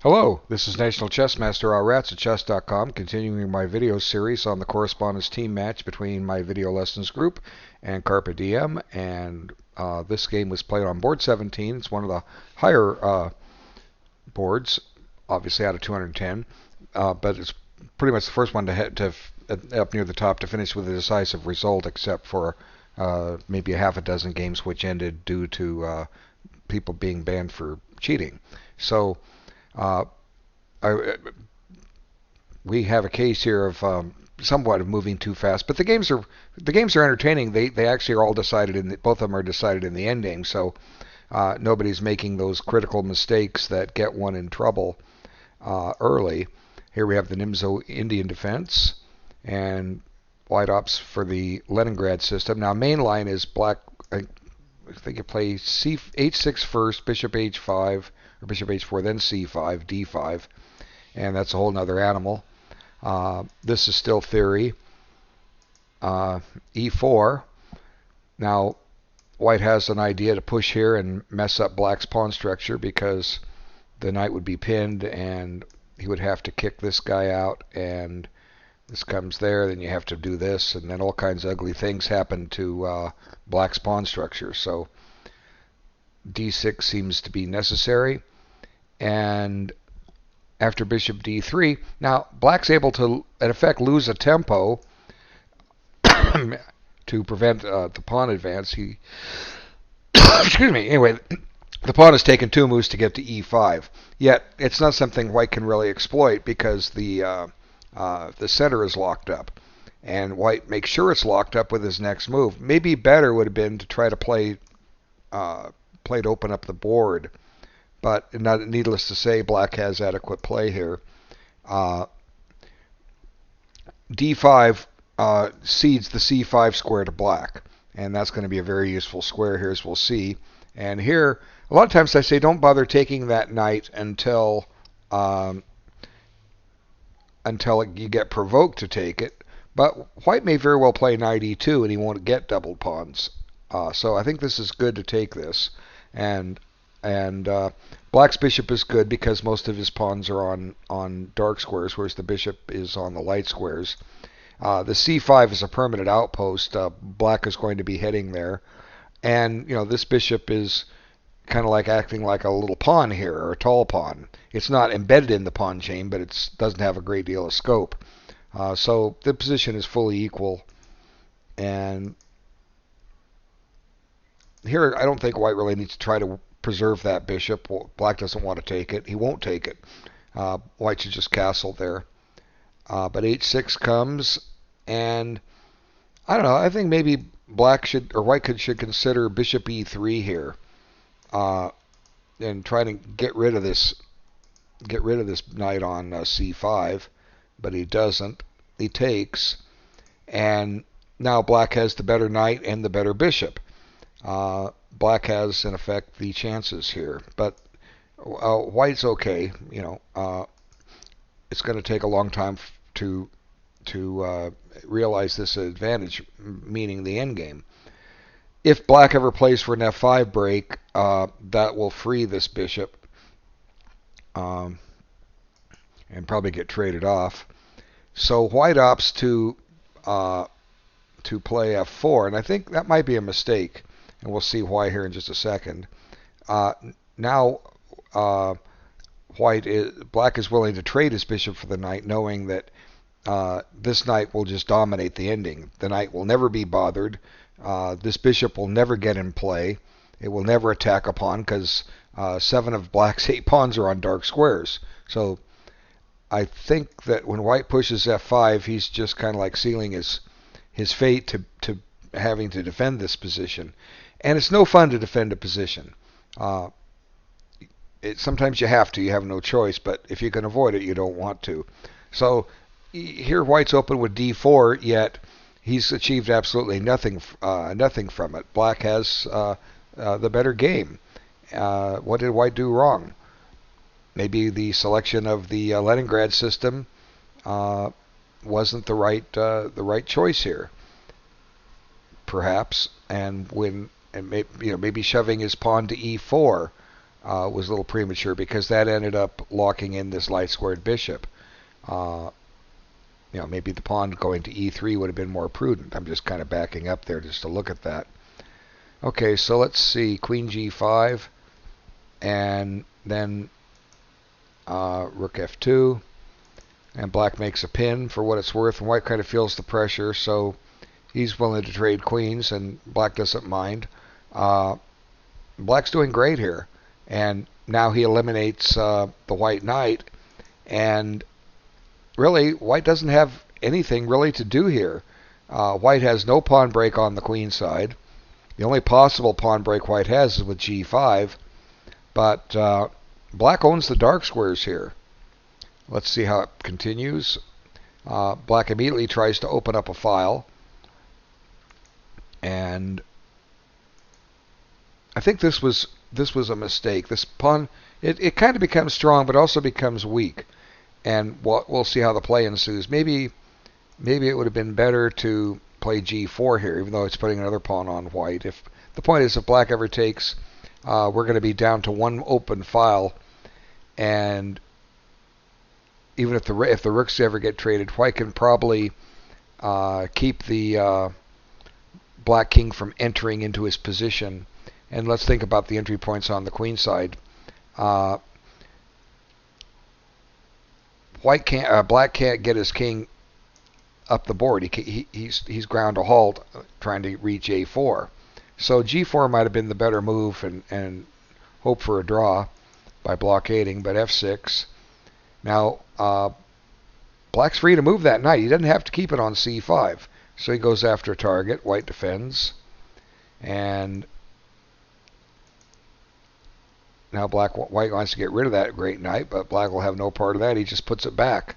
Hello, this is National Chess Master Rats at chess.com, continuing my video series on the correspondence team match between my video lessons group and CARPE DIEM. And this game was played on board 17. It's one of the higher boards, obviously out of 210, but it's pretty much the first one to head to up near the top to finish with a decisive result, except for maybe a half a dozen games which ended due to people being banned for cheating. So uh, we have a case here of somewhat of moving too fast, but the games are entertaining. They actually are all decided both of them are decided in the end game, so nobody's making those critical mistakes that get one in trouble early. Here we have the Nimzo Indian defense and white ops for the Leningrad system. Now main line is black. I think you play h6 first, bishop h5, or bishop h4, then c5, d5, and that's a whole nother animal. This is still theory. E4. Now, white has an idea to push here and mess up black's pawn structure because the knight would be pinned and he would have to kick this guy out, and this comes there, then you have to do this, and then all kinds of ugly things happen to black's pawn structure. So d6 seems to be necessary, and after bishop d3, now black's able to, in effect, lose a tempo to prevent the pawn advance. He, excuse me. Anyway, the pawn has taken two moves to get to e5. Yet it's not something white can really exploit because the center is locked up, and white makes sure it's locked up with his next move. Maybe better would have been to try to play to open up the board, but not needless to say, black has adequate play here. D5 cedes the c5 square to black, and that's going to be a very useful square here, as we'll see. And here, a lot of times I say don't bother taking that knight until you get provoked to take it. But white may very well play knight e2, and he won't get doubled pawns. So I think this is good to take this. And black's bishop is good because most of his pawns are on dark squares, whereas the bishop is on the light squares. The c5 is a permanent outpost. Black is going to be heading there, and this bishop is kind of like acting like a little pawn here, or a tall pawn. It's not embedded in the pawn chain, but it doesn't have a great deal of scope. So the position is fully equal, and here I don't think white really needs to try to preserve that bishop. Well, black doesn't want to take it. He won't take it. White should just castle there. But h6 comes, and I don't know. I think maybe black should, or white should consider bishop e3 here, and try to get rid of this knight on c5. But he doesn't. He takes, and now black has the better knight and the better bishop. Black has, in effect, the chances here, but white's okay. It's going to take a long time to realize this advantage, meaning the endgame. If black ever plays for an f5 break, that will free this bishop and probably get traded off. So white opts to play f4, and I think that might be a mistake, and we'll see why here in just a second. Now black is willing to trade his bishop for the knight, knowing that this knight will just dominate the ending. The knight will never be bothered. This bishop will never get in play. It will never attack a pawn because 7 of black's 8 pawns are on dark squares. So I think that when white pushes f5, he's just kind of like sealing his fate to having to defend this position. And it's no fun to defend a position. Sometimes you have to. You have no choice. But if you can avoid it, you don't want to. So here white's open with d4, yet he's achieved absolutely nothing from it. Black has the better game. What did white do wrong? Maybe the selection of the Leningrad system wasn't the right choice here, perhaps. And maybe shoving his pawn to e4 was a little premature because that ended up locking in this light squared bishop. Maybe the pawn going to e3 would have been more prudent. I'm just kind of backing up there just to look at that. Okay, so let's see. Queen g5, and then rook f2, and black makes a pin for what it's worth, and white kind of feels the pressure, so he's willing to trade queens, and black doesn't mind. Black's doing great here, and now he eliminates the white knight, and really, white doesn't have anything really to do here. White has no pawn break on the queen side. The only possible pawn break white has is with g5, but black owns the dark squares here. Let's see how it continues. Black immediately tries to open up a file, and I think this was a mistake. This pawn, it kind of becomes strong, but also becomes weak. And we'll see how the play ensues. Maybe it would have been better to play g4 here, even though it's putting another pawn on white. If the point is, if black ever takes, we're going to be down to one open file, and even if the rooks ever get traded, white can probably keep the black king from entering into his position. And let's think about the entry points on the queen side. Black can't get his king up the board. He's ground to halt trying to reach a4. So g4 might have been the better move and hope for a draw by blockading, but f6. Now, black's free to move that knight. He doesn't have to keep it on c5. So he goes after a target. White defends. And now white wants to get rid of that great knight, but black will have no part of that. He just puts it back.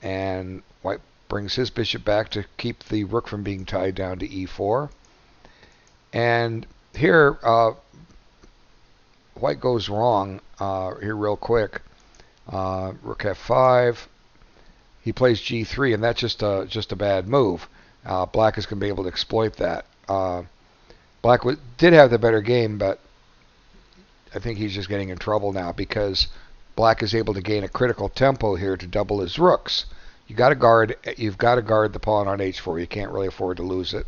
And white brings his bishop back to keep the rook from being tied down to e4. And here, white goes wrong here real quick. Rook f5. He plays g3, and that's just a bad move. Black is going to be able to exploit that. Black did have the better game, but I think he's just getting in trouble now because black is able to gain a critical tempo here to double his rooks. You've got to guard the pawn on h4. You can't really afford to lose it.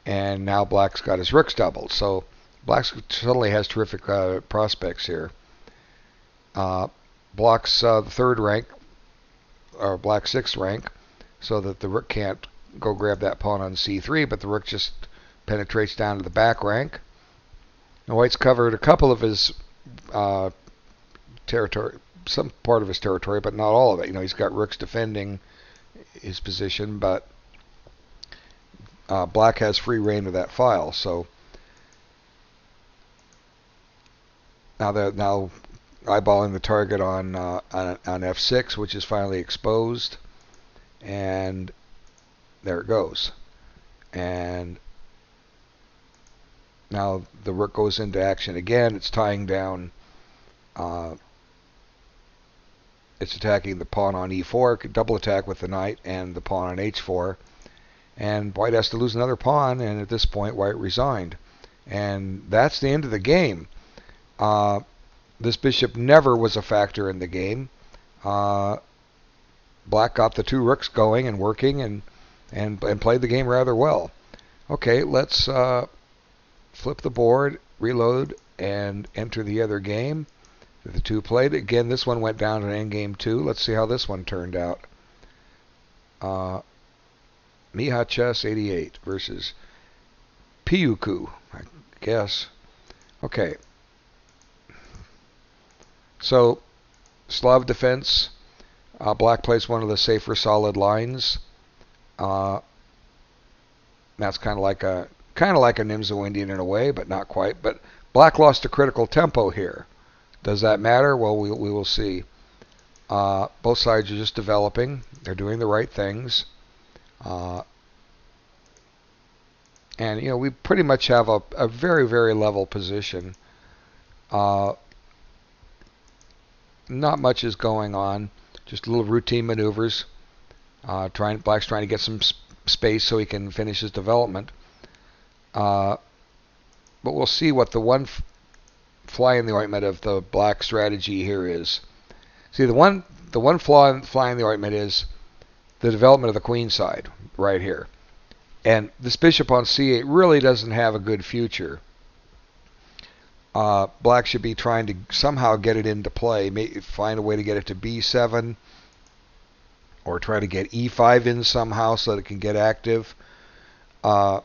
And now black's got his rooks doubled. So black suddenly has terrific prospects here. Black's the third rank, or black's sixth rank, so that the rook can't go grab that pawn on c3, but the rook just penetrates down to the back rank. Now white's covered a couple of his territory, some part of his territory, but not all of it. He's got rooks defending his position, but black has free reign of that file. So now eyeballing the target on f6, which is finally exposed, and there it goes. And now the rook goes into action again. It's tying down. It's attacking the pawn on e4, double attack with the knight, and the pawn on h4. And white has to lose another pawn, and at this point, white resigned. And that's the end of the game. This bishop never was a factor in the game. Black got the two rooks going and working, and played the game rather well. Okay, let's flip the board, reload, and enter the other game. The two played. Again, this one went down to endgame 2. Let's see how this one turned out. Miha Chess 88 versus Peeuukoo, I guess. Okay. So, Slav defense. Black plays one of the safer solid lines. That's kind of like a Nimzo Indian in a way, but not quite. But black lost a critical tempo here. Does that matter? Well, we will see. Both sides are just developing. They're doing the right things. And, we pretty much have a very, very level position. Not much is going on. Just little routine maneuvers. Black's trying to get some space so he can finish his development. But we'll see what the one fly in the ointment of the black strategy here is, see, the one fly in the ointment is the development of the queen side right here. And this bishop on c8 really doesn't have a good future. Black should be trying to somehow get it into play, find a way to get it to b7, or try to get e5 in somehow so that it can get active. Black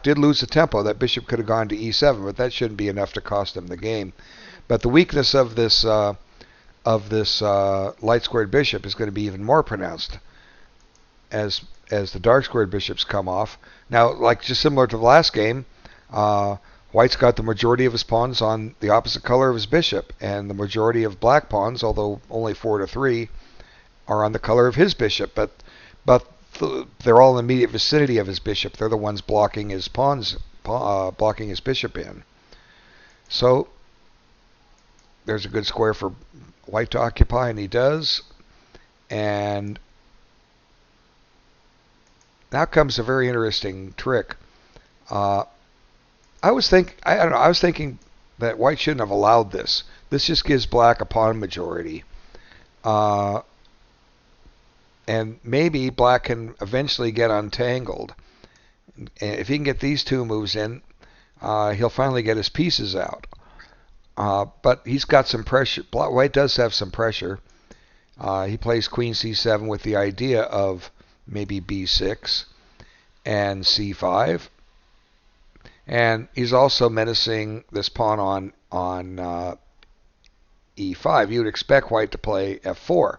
did lose the tempo. That bishop could have gone to e7, but that shouldn't be enough to cost him the game. But the weakness of this light squared bishop is going to be even more pronounced as the dark squared bishops come off. Now, like just similar to the last game, White's got the majority of his pawns on the opposite color of his bishop, and the majority of black pawns, although only 4-3, are on the color of his bishop. But they're all in the immediate vicinity of his bishop. They're the ones blocking his pawns, blocking his bishop in. So there's a good square for White to occupy, and he does. And now comes a very interesting trick. I was thinking that White shouldn't have allowed this. This just gives Black a pawn majority. And maybe Black can eventually get untangled. And if he can get these two moves in, he'll finally get his pieces out. But he's got some pressure. White does have some pressure. He plays queen c7 with the idea of maybe b6 and c5. And he's also menacing this pawn on e5. You would expect White to play f4.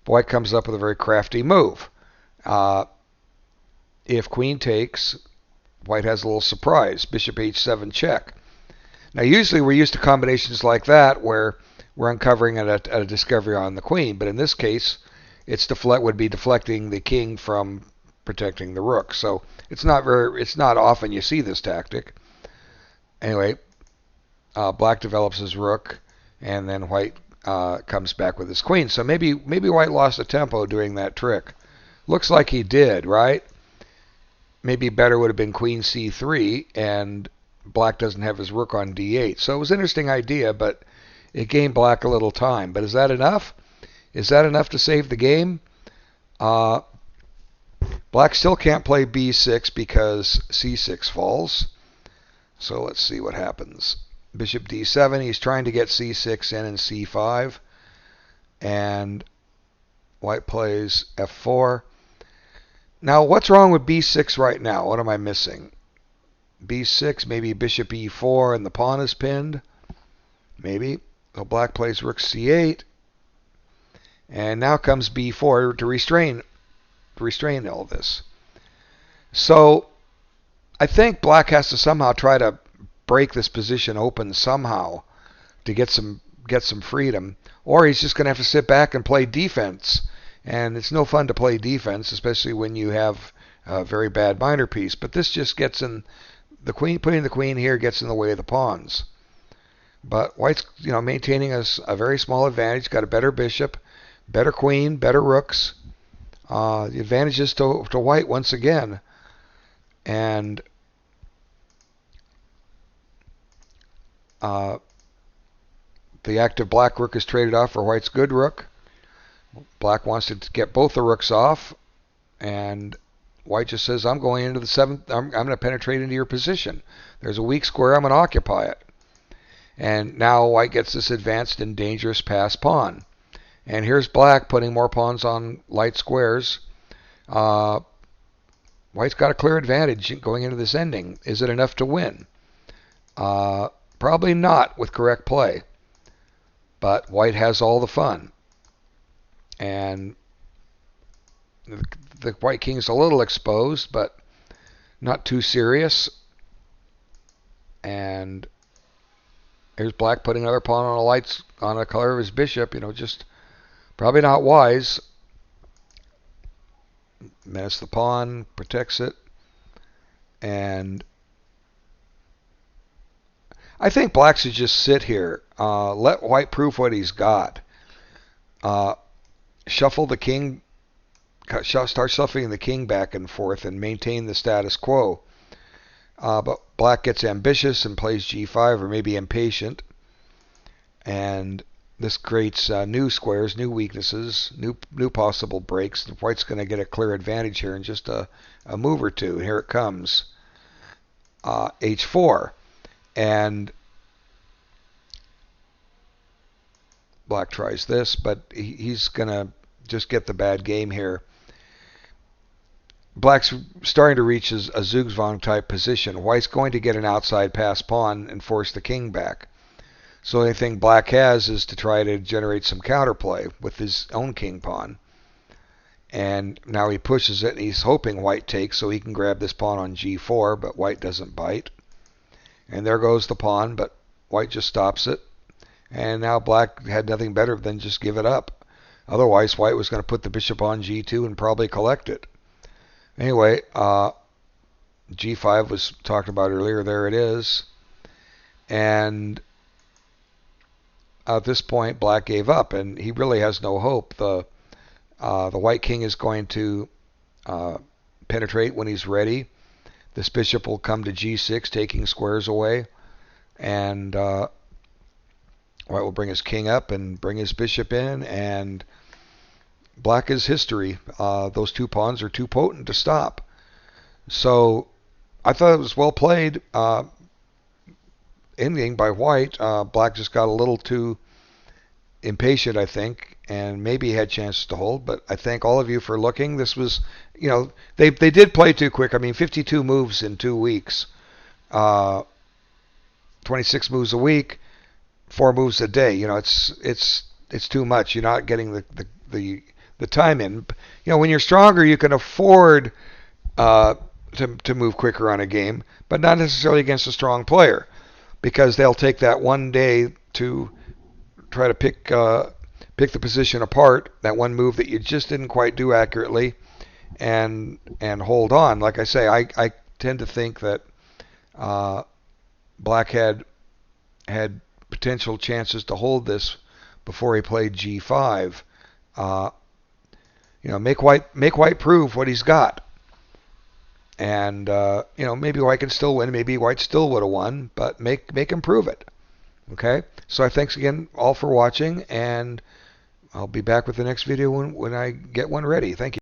But White comes up with a very crafty move. If queen takes, White has a little surprise. Bishop h7 check. Now, usually we're used to combinations like that where we're uncovering a discovery on the queen. But in this case, would be deflecting the king from protecting the rook. So it's not often you see this tactic. Anyway, Black develops his rook, and then White comes back with his queen. So maybe White lost a tempo doing that trick. Looks like he did, right? Maybe better would have been queen c3, and Black doesn't have his rook on d8. So it was an interesting idea, but it gained Black a little time. But is that enough? Is that enough to save the game? Black still can't play b6 because c6 falls. So let's see what happens. Bishop d7, he's trying to get c6 in and c5. And White plays f4. Now, what's wrong with b6 right now? What am I missing? b6, maybe bishop e4 and the pawn is pinned. Maybe. So Black plays rook c8. And now comes b4 to restrain all this. So I think Black has to somehow try to break this position open somehow to get some freedom, or he's just going to have to sit back and play defense. And it's no fun to play defense, especially when you have a very bad minor piece. But this just gets in the queen. Putting the queen here gets in the way of the pawns. But White's maintaining a very small advantage. Got a better bishop, better queen, better rooks. The advantage is to White once again. And the active Black rook is traded off for White's good rook. Black wants to get both the rooks off, and White just says, I'm going into the 7th. I'm going to penetrate into your position. There's a weak square. I'm going to occupy it. And now White gets this advanced and dangerous pass pawn. And here's Black putting more pawns on light squares. White's got a clear advantage going into this ending. Is it enough to win? Probably not with correct play. But White has all the fun. And the White King's a little exposed, but not too serious. And here's Black putting another pawn on a color of his bishop. Just probably not wise. Menace the pawn, protects it, and I think Black should just sit here. Let White prove what he's got. Shuffle the king. Start shuffling the king back and forth and maintain the status quo. But black gets ambitious and plays g5, or maybe impatient, and this creates new squares, new weaknesses, new possible breaks. White's going to get a clear advantage here in just a move or two. Here it comes. H4, and black tries this, but he's going to just get the bad game here. Black's starting to reach a Zugzwang type position. White's going to get an outside pass pawn and force the king back. So the only thing black has is to try to generate some counterplay with his own king pawn. And now he pushes it, and he's hoping white takes so he can grab this pawn on g4, but white doesn't bite. And there goes the pawn, but white just stops it. And now black had nothing better than just give it up. Otherwise, white was going to put the bishop on g2 and probably collect it. Anyway, g5 was talked about earlier. There it is. And at this point, black gave up, and he really has no hope. The white king is going to penetrate when he's ready. This bishop will come to g6, taking squares away, and white will bring his king up and bring his bishop in, and black is history. Those two pawns are too potent to stop. So I thought it was well played. Ending by white. Black just got a little too impatient, I think, and maybe had chances to hold. But I thank all of you for looking. This was, they did play too quick. I mean, 52 moves in 2 weeks, 26 moves a week, 4 moves a day. It's too much. You're not getting the time in. When you're stronger, you can afford to move quicker on a game, but not necessarily against a strong player, because they'll take that one day to try to pick the position apart, that one move that you just didn't quite do accurately, and hold on. Like I say, I tend to think that black had potential chances to hold this before he played g5. Make white prove what he's got. And, maybe white can still win. Maybe white still would have won, but make him prove it. Okay? So thanks again all for watching, and I'll be back with the next video when I get one ready. Thank you.